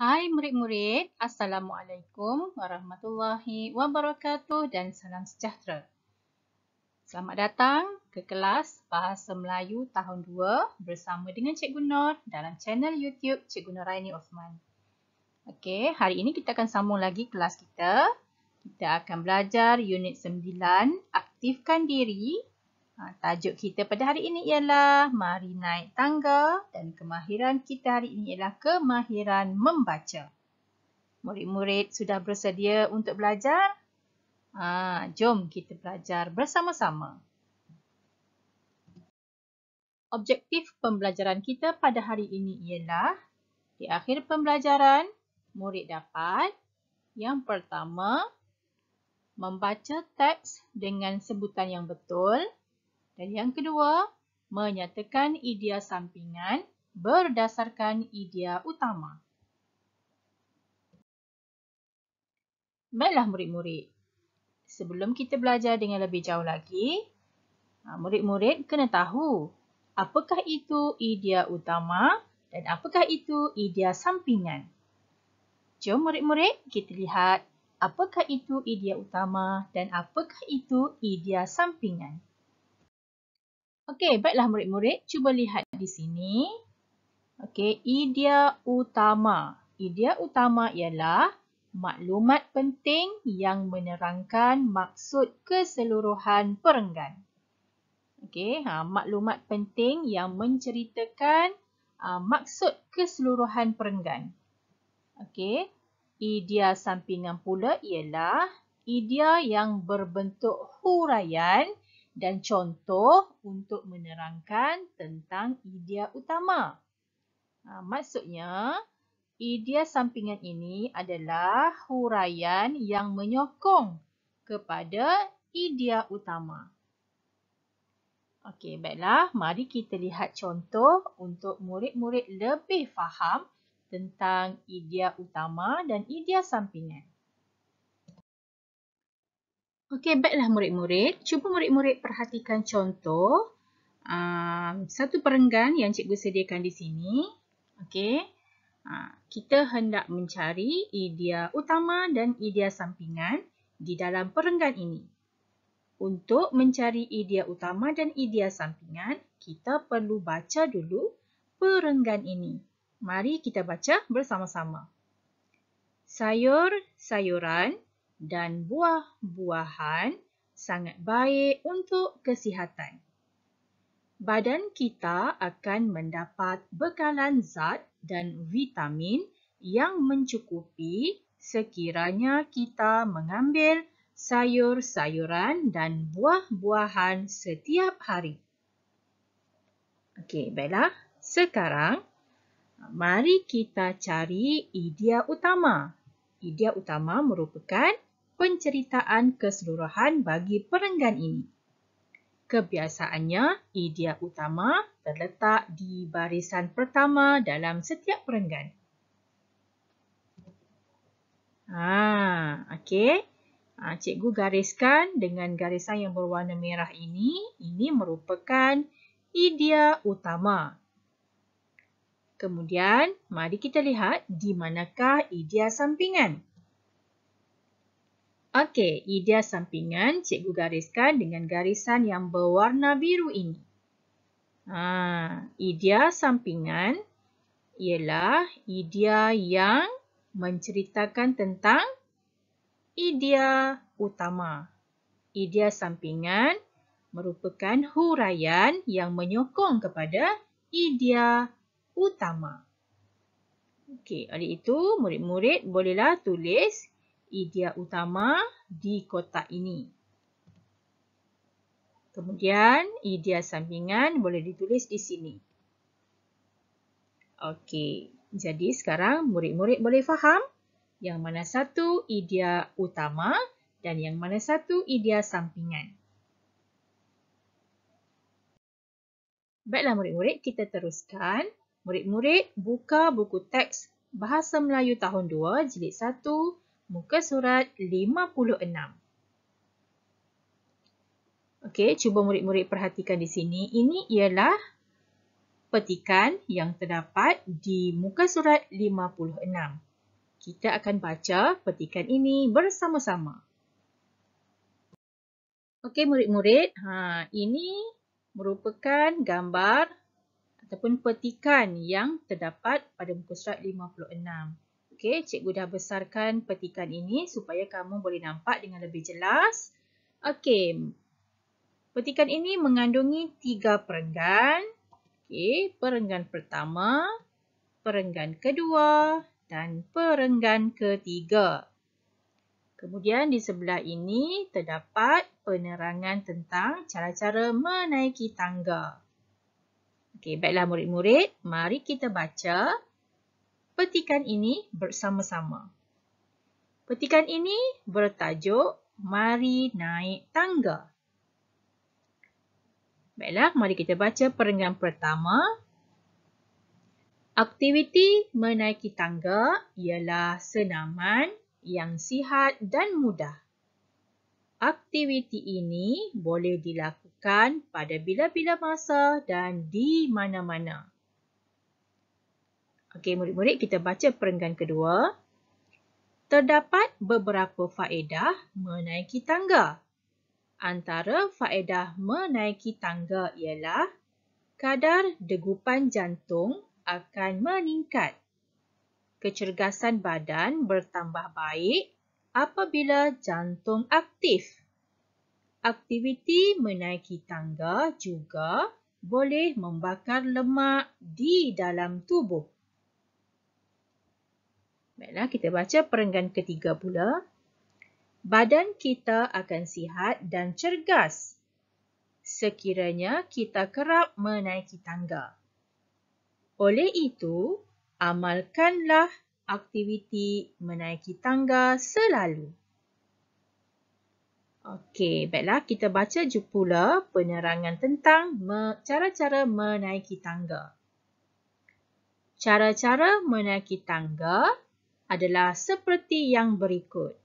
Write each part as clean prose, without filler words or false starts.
Hai murid-murid, Assalamualaikum warahmatullahi wabarakatuh dan salam sejahtera. Selamat datang ke kelas Bahasa Melayu tahun 2 bersama dengan Cikgu Nur dalam channel YouTube Cikgu Nuraini Osman. Okey, hari ini kita akan sambung lagi kelas kita. Kita akan belajar unit 9, aktifkan diri. Tajuk kita pada hari ini ialah mari naik tangga dan kemahiran kita hari ini ialah kemahiran membaca. Murid-murid sudah bersedia untuk belajar? Jom kita belajar bersama-sama. Objektif pembelajaran kita pada hari ini ialah di akhir pembelajaran, murid dapat yang pertama, membaca teks dengan sebutan yang betul. Dan yang kedua, menyatakan idea sampingan berdasarkan idea utama. Baiklah murid-murid, sebelum kita belajar dengan lebih jauh lagi, murid-murid kena tahu apakah itu idea utama dan apakah itu idea sampingan. Jom murid-murid kita lihat apakah itu idea utama dan apakah itu idea sampingan. Okey, baiklah murid-murid, cuba lihat di sini. Okey, idea utama. Idea utama ialah maklumat penting yang menerangkan maksud keseluruhan perenggan. Okey, maklumat penting yang menceritakan maksud keseluruhan perenggan. Okey, idea sampingan pula ialah idea yang berbentuk huraian dan contoh untuk menerangkan tentang idea utama. Maksudnya, idea sampingan ini adalah huraian yang menyokong kepada idea utama. Okey, baiklah. Mari kita lihat contoh untuk murid-murid lebih faham tentang idea utama dan idea sampingan. Okey, baiklah murid-murid. Cuba murid-murid perhatikan contoh satu perenggan yang cikgu sediakan di sini. Okey. Kita hendak mencari idea utama dan idea sampingan di dalam perenggan ini. Untuk mencari idea utama dan idea sampingan, kita perlu baca dulu perenggan ini. Mari kita baca bersama-sama. Sayur-sayuran dan buah-buahan sangat baik untuk kesihatan. Badan kita akan mendapat bekalan zat dan vitamin yang mencukupi sekiranya kita mengambil sayur-sayuran dan buah-buahan setiap hari. Okey, baiklah. Sekarang, mari kita cari idea utama. Idea utama merupakan penceritaan keseluruhan bagi perenggan ini. Kebiasaannya, idea utama terletak di barisan pertama dalam setiap perenggan. Okey. Cikgu gariskan dengan garisan yang berwarna merah ini. Ini merupakan idea utama. Kemudian, mari kita lihat di manakah idea sampingan. Okey, idea sampingan cikgu gariskan dengan garisan yang berwarna biru ini. Idea sampingan ialah idea yang menceritakan tentang idea utama. Idea sampingan merupakan huraian yang menyokong kepada idea utama. Okey, oleh itu murid-murid bolehlah tulis idea utama di kotak ini. Kemudian idea sampingan boleh ditulis di sini. Okey, jadi sekarang murid-murid boleh faham yang mana satu idea utama dan yang mana satu idea sampingan. Baiklah murid-murid, kita teruskan. Murid-murid buka buku teks Bahasa Melayu tahun 2, jilid 1, muka surat 56. Okey, cuba murid-murid perhatikan di sini. Ini ialah petikan yang terdapat di muka surat 56. Kita akan baca petikan ini bersama-sama. Okey murid-murid, ini merupakan gambar ataupun petikan yang terdapat pada muka surat 56. Okey, cikgu dah besarkan petikan ini supaya kamu boleh nampak dengan lebih jelas. Okey, petikan ini mengandungi 3 perenggan. Okey, perenggan pertama, perenggan kedua dan perenggan ketiga. Kemudian di sebelah ini terdapat penerangan tentang cara-cara menaiki tangga. Okey, baiklah murid-murid, mari kita baca petikan ini bersama-sama. Petikan ini bertajuk Mari Naik Tangga. Baiklah, mari kita baca perenggan pertama. Aktiviti menaiki tangga ialah senaman yang sihat dan mudah. Aktiviti ini boleh dilakukan pada bila-bila masa dan di mana-mana. Okey, murid-murid, kita baca perenggan kedua. Terdapat beberapa faedah menaiki tangga. Antara faedah menaiki tangga ialah kadar degupan jantung akan meningkat. Kecergasan badan bertambah baik apabila jantung aktif. Aktiviti menaiki tangga juga boleh membakar lemak di dalam tubuh. Baiklah, kita baca perenggan ketiga pula. Badan kita akan sihat dan cergas sekiranya kita kerap menaiki tangga. Oleh itu, amalkanlah aktiviti menaiki tangga selalu. Okey, baiklah kita baca pula penerangan tentang cara-cara menaiki tangga. Cara-cara menaiki tangga adalah seperti yang berikut.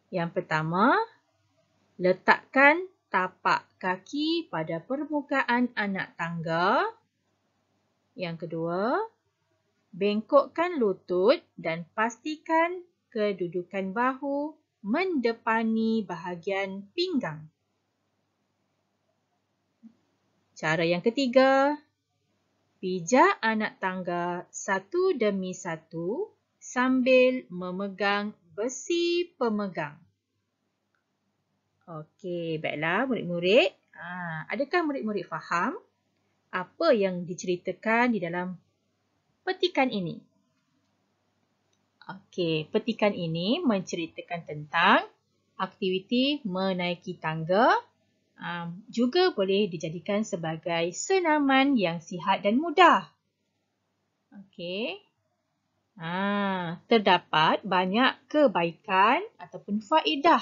Yang pertama, letakkan tapak kaki pada permukaan anak tangga. Yang kedua, bengkokkan lutut dan pastikan kedudukan bahu mendepani bahagian pinggang. Cara yang ketiga, pijak anak tangga satu demi satu sambil memegang besi pemegang. Okey, baiklah murid-murid. Adakah murid-murid faham apa yang diceritakan di dalam petikan ini? Okey, petikan ini menceritakan tentang aktiviti menaiki tangga, juga boleh dijadikan sebagai senaman yang sihat dan mudah. Okey. Terdapat banyak kebaikan ataupun faedah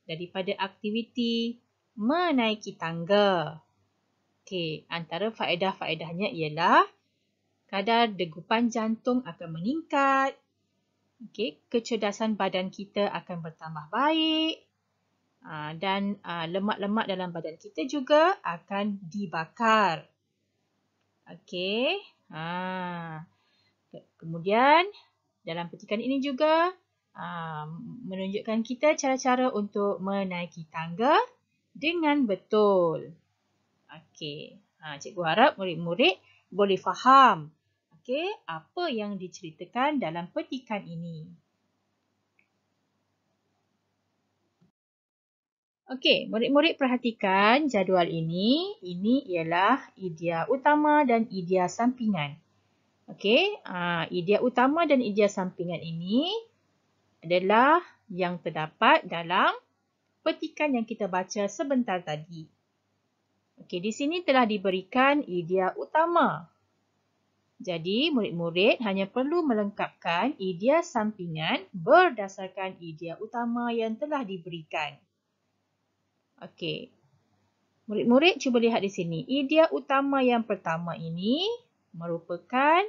daripada aktiviti menaiki tangga. Okey, antara faedah-faedahnya ialah kadar degupan jantung akan meningkat. Okey, kecerdasan badan kita akan bertambah baik. Dan lemak-lemak dalam badan kita juga akan dibakar. Okey. Kemudian dalam petikan ini juga menunjukkan kita cara-cara untuk menaiki tangga dengan betul. Okey. Cikgu harap murid-murid boleh faham apa yang diceritakan dalam petikan ini. Okey, murid-murid perhatikan jadual ini. Ini ialah idea utama dan idea sampingan. Okey, idea utama dan idea sampingan ini adalah yang terdapat dalam petikan yang kita baca sebentar tadi. Okey, di sini telah diberikan idea utama. Jadi, murid-murid hanya perlu melengkapkan idea sampingan berdasarkan idea utama yang telah diberikan. Okey. Murid-murid cuba lihat di sini. Idea utama yang pertama ini merupakan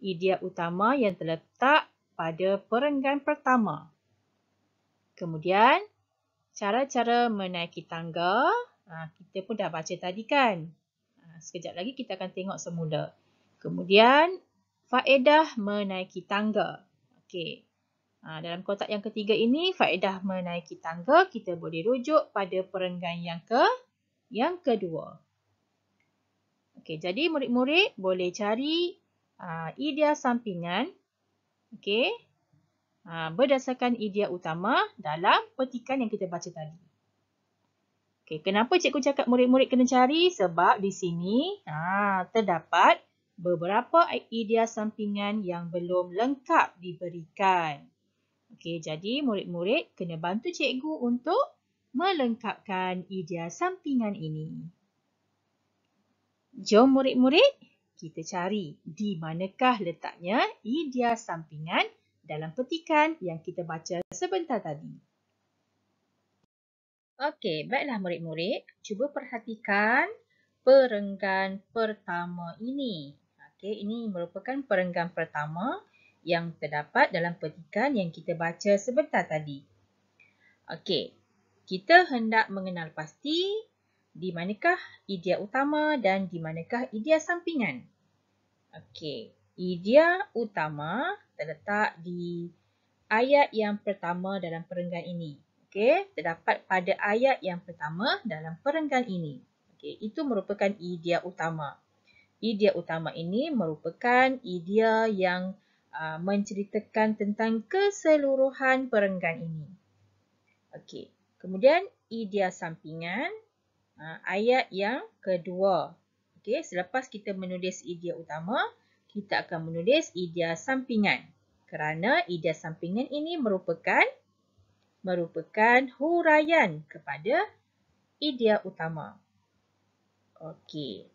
idea utama yang terletak pada perenggan pertama. Kemudian, cara-cara menaiki tangga. Kita pun dah baca tadi kan. Sekejap lagi kita akan tengok semula. Kemudian, faedah menaiki tangga. Okey. Dalam kotak yang ketiga ini, faedah menaiki tangga, kita boleh rujuk pada perenggan yang kedua. Okey, jadi murid-murid boleh cari idea sampingan, okey, berdasarkan idea utama dalam petikan yang kita baca tadi. Okey, kenapa cikgu cakap murid-murid kena cari? Sebab di sini terdapat beberapa idea sampingan yang belum lengkap diberikan. Okey, jadi murid-murid kena bantu cikgu untuk melengkapkan idea sampingan ini. Jom murid-murid, kita cari di manakah letaknya idea sampingan dalam petikan yang kita baca sebentar tadi. Okey, baiklah murid-murid, cuba perhatikan perenggan pertama ini. Okey, ini merupakan perenggan pertama yang terdapat dalam petikan yang kita baca sebentar tadi. Okey, kita hendak mengenal pasti di manakah idea utama dan di manakah idea sampingan. Okey, idea utama terletak di ayat yang pertama dalam perenggan ini. Okey, terdapat pada ayat yang pertama dalam perenggan ini. Okey, itu merupakan idea utama. Idea utama ini merupakan idea yang menceritakan tentang keseluruhan perenggan ini. Okey, kemudian idea sampingan, ayat yang kedua. Okey, selepas kita menulis idea utama, kita akan menulis idea sampingan. Kerana idea sampingan ini merupakan huraian kepada idea utama. Okey.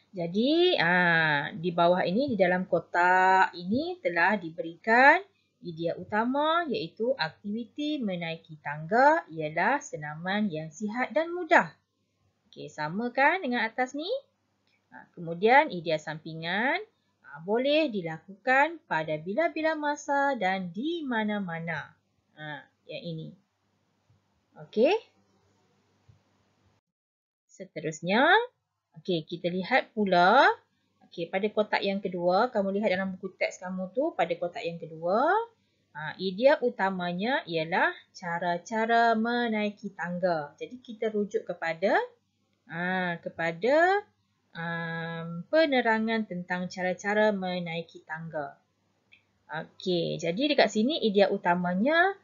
Jadi, di bawah ini, di dalam kotak ini telah diberikan idea utama iaitu aktiviti menaiki tangga ialah senaman yang sihat dan mudah. Okey, sama kan dengan atas ni? Kemudian idea sampingan boleh dilakukan pada bila-bila masa dan di mana-mana. Yang ini. Okey. Seterusnya, okey, kita lihat pula. Okey, pada kotak yang kedua, kamu lihat dalam buku teks kamu tu, pada kotak yang kedua, idea utamanya ialah cara-cara menaiki tangga. Jadi kita rujuk kepada penerangan tentang cara-cara menaiki tangga. Okey, jadi dekat sini idea utamanya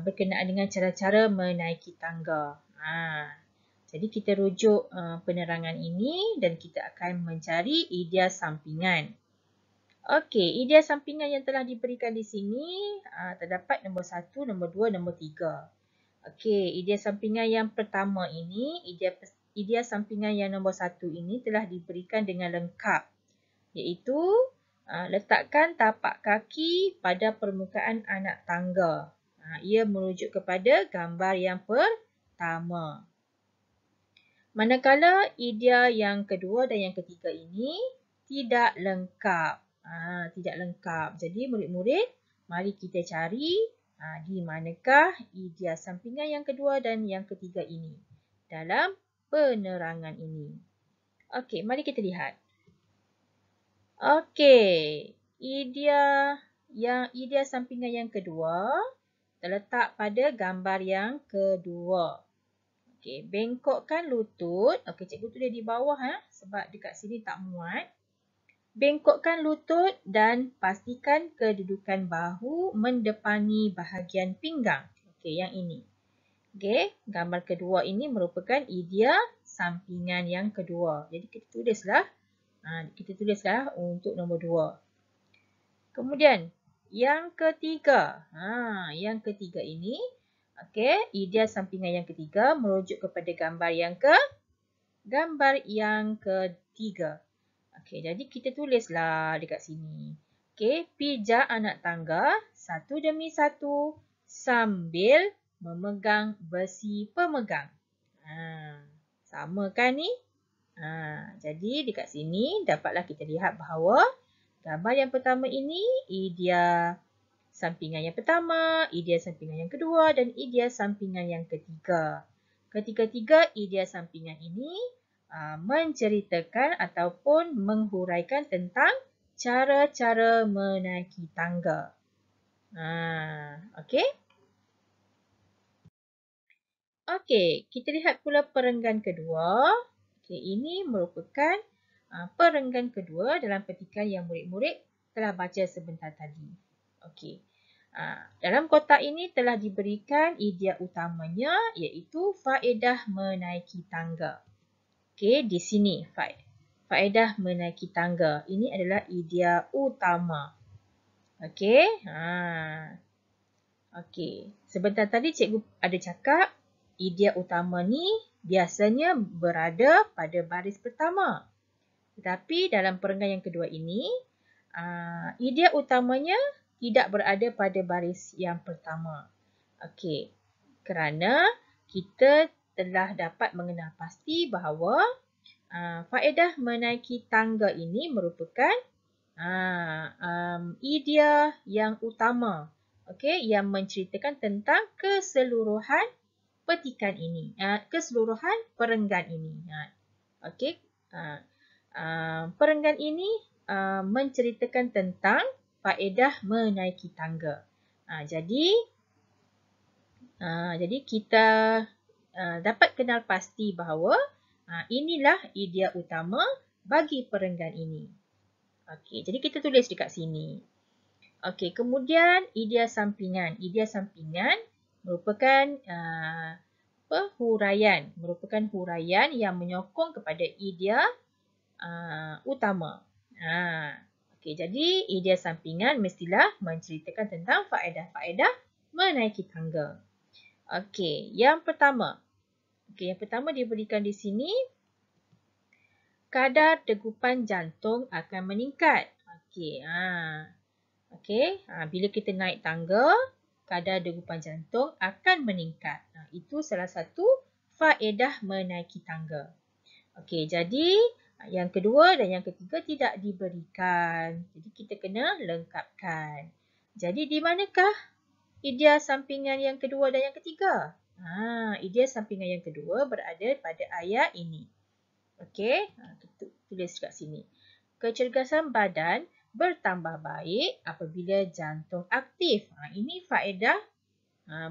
berkenaan dengan cara-cara menaiki tangga. Jadi kita rujuk penerangan ini dan kita akan mencari idea sampingan. Okey, idea sampingan yang telah diberikan di sini terdapat nombor 1, nombor 2, nombor 3. Okey, idea sampingan yang pertama ini, idea sampingan yang nombor 1 ini telah diberikan dengan lengkap. Iaitu, letakkan tapak kaki pada permukaan anak tangga. Ia merujuk kepada gambar yang pertama. Manakala idea yang kedua dan yang ketiga ini tidak lengkap. Tidak lengkap. Jadi murid-murid, mari kita cari di manakah idea sampingan yang kedua dan yang ketiga ini dalam penerangan ini. Okey, mari kita lihat. Okey, idea sampingan yang kedua terletak pada gambar yang kedua. Okey, bengkokkan lutut. Okey, cikgu tulis di bawah sebab dekat sini tak muat. Bengkokkan lutut dan pastikan kedudukan bahu mendepani bahagian pinggang. Okey, yang ini. Okey, gambar kedua ini merupakan idea sampingan yang kedua. Jadi kita tulislah untuk nombor 2. Kemudian yang ketiga. Yang ketiga ini, okey, idea sampingan yang ketiga merujuk kepada gambar yang ketiga. Okey, jadi kita tulislah dekat sini. Okey, pijak anak tangga satu demi satu sambil memegang besi pemegang. Sama kan ni? Jadi dekat sini dapatlah kita lihat bahawa gambar yang pertama ini idea sampingan yang pertama, idea sampingan yang kedua dan idea sampingan yang ketiga. Ketiga-tiga idea sampingan ini menceritakan ataupun menghuraikan tentang cara-cara menaiki tangga. Okey. Okey, kita lihat pula perenggan kedua. Okey, ini merupakan perenggan kedua dalam petikan yang murid-murid telah baca sebentar tadi. Okey. Dalam kotak ini telah diberikan idea utamanya iaitu faedah menaiki tangga. Okey, di sini faedah menaiki tangga. Ini adalah idea utama. Okey. Okey. Sebentar tadi cikgu ada cakap idea utama ni biasanya berada pada baris pertama. Tetapi dalam perenggan yang kedua ini, idea utamanya tidak berada pada baris yang pertama. Okey. Kerana kita telah dapat mengenal pasti bahawa faedah menaiki tangga ini merupakan idea yang utama. Okey, yang menceritakan tentang keseluruhan petikan ini, keseluruhan perenggan ini. Okey, perenggan ini menceritakan tentang faedah menaiki tangga. Jadi kita dapat kenal pasti bahawa inilah idea utama bagi perenggan ini. Okey, jadi kita tulis dekat sini. Okey, kemudian idea sampingan. Idea sampingan merupakan huraian yang menyokong kepada idea utama. Okey, jadi idea sampingan mestilah menceritakan tentang faedah-faedah menaiki tangga. Okey, yang pertama. Okey, yang pertama diberikan di sini kadar degupan jantung akan meningkat. Okey, Okey, bila kita naik tangga, kadar degupan jantung akan meningkat. Itu salah satu faedah menaiki tangga. Okey, jadi yang kedua dan yang ketiga tidak diberikan. Jadi kita kena lengkapkan. Jadi di manakah idea sampingan yang kedua dan yang ketiga? Idea sampingan yang kedua berada pada ayat ini. Okey, kita tulis kat sini. Kecergasan badan bertambah baik apabila jantung aktif. Ini faedah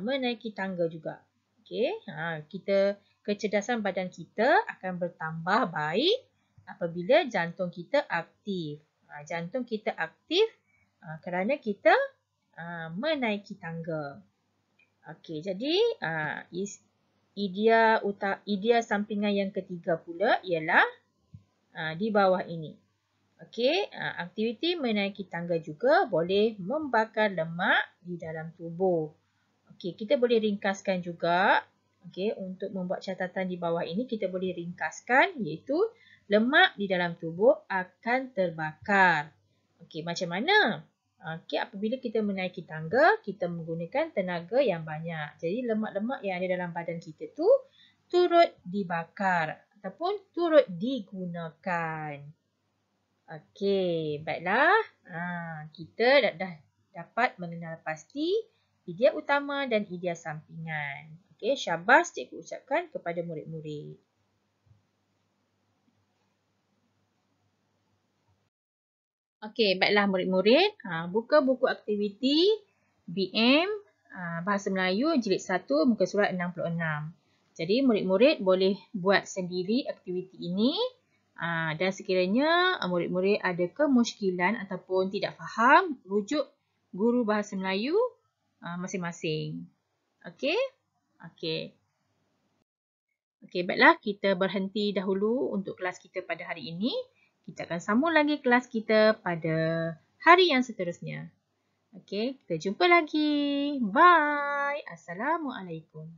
menaiki tangga juga. Okey, kecerdasan badan kita akan bertambah baik apabila jantung kita aktif. Jantung kita aktif kerana kita menaiki tangga. Okey, jadi idea sampingan yang ketiga pula ialah di bawah ini. Okey, aktiviti menaiki tangga juga boleh membakar lemak di dalam tubuh. Okey, kita boleh ringkaskan juga. Okey, untuk membuat catatan di bawah ini kita boleh ringkaskan iaitu lemak di dalam tubuh akan terbakar. Okey, macam mana? Okey, apabila kita menaiki tangga, kita menggunakan tenaga yang banyak. Jadi lemak-lemak yang ada dalam badan kita tu turut dibakar ataupun turut digunakan. Okey, baiklah. Kita dah dapat mengenal pasti idea utama dan idea sampingan. Okey, syabas cikgu ucapkan kepada murid-murid. Okey, baiklah murid-murid. Buka buku aktiviti BM Bahasa Melayu Jilid 1 muka surat 66. Jadi murid-murid boleh buat sendiri aktiviti ini. Dan sekiranya murid-murid ada kemusykilan ataupun tidak faham, rujuk guru bahasa Melayu masing-masing. Okey? Okey. Okey, baiklah kita berhenti dahulu untuk kelas kita pada hari ini. Kita akan sambung lagi kelas kita pada hari yang seterusnya. Okey, kita jumpa lagi. Bye. Assalamualaikum.